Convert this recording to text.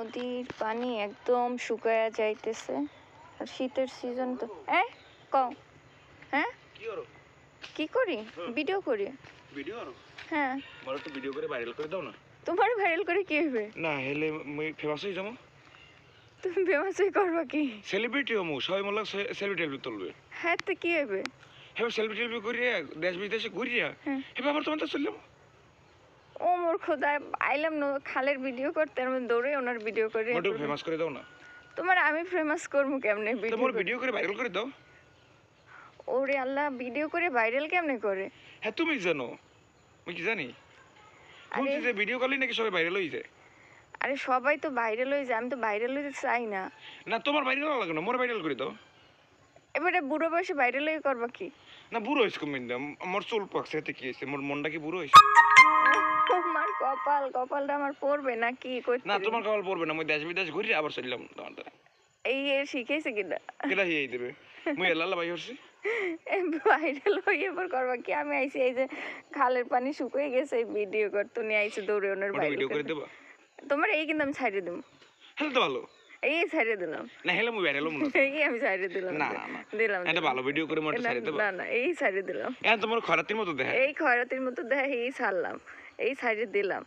নদীর পানি একদম শুকায়া যাইতেছে আর শীতের সিজন তো কও হ্যাঁ কি করি ভিডিও করি ভিডিও করো হ্যাঁ আমার তো ভিডিও করে ভাইরাল করে দাও না তোমার ভাইরাল করে কি হবে না হেলে মই ফেমাস হয়ে যাবো তুমি ফেমাস হয়ে করবা কি সেলিব্রিটি হমু সবাই মোল্লা সেলিব্রিটি তুলবে হ্যাঁ তো কি হবে হ্যাঁ সেলিব্রিটি করিয়া দেশ বিদেশে ঘুরিয়া হ্যাঁ আবার তোমার তো চললাম ও মোর খোদা আইলাম না খালের ভিডিও করতে আমি দৌড়ে ওনার ভিডিও করে মোটু ফেমাস করে দাও না তোমার আমি ফেমাস করবো কেমনে তোমার ভিডিও করে ভাইরাল করে দাও ওরে আল্লাহ ভিডিও করে ভাইরাল কেমনে করে হ্যাঁ তুমি জানো আমি কি জানি বলছি যে ভিডিও করলেই নাকি সবাই ভাইরাল হয়ে যায় আরে সবাই তো ভাইরাল হয়ে যায় আমি তো ভাইরাল হইতে চাই না না তোমার ভাইরাল লাগে না মোর ভাইরাল করে দাও এবারে বুড়ো বয়সে ভাইরাল হয়ে করবা কি না বুড়ো হয়েছে কমিন দাম আমার চুল পাকছে এতে কি হয়েছে মোর মনটা কি বুড়ো হয়েছে তোমার কপালটা আমার পড়বে না কি করতে না তোমার কপাল পড়বে না মই দেশ বিদেশ ঘুরি আবার চললাম তোমার দ্বারা এই শিখেছে কিনা কেটা হিয়ে দেবে মুই এলাল্লা ভাই হচ্ছি ভাইরাল হয়ে এবার করবা কি আমি আইছি এই যে খালের পানি শুকিয়ে গেছে ভিডিও করতে নিয়ে আইছি দৌড়ে ওনার ভিডিও করে দেবা তোমার এই কিন্তু আমি ছাড়িয়ে দেবো হ্যাঁ তো ভালো এই ছাড়িয়ে দিলাম না হেলে মুই ভাইরাল হম না এই আমি ছাড়িয়ে দিলাম না দিলাম এটা ভালো ভিডিও করে মোটা ছাড়িয়ে দেবা না না এই ছাড়িয়ে দিলাম হ্যাঁ তোমার খরাতির মতো দেখা এই খয়রাতির মতো দেখ এই ছাড়লাম এই ছাড়িয়ে দিলাম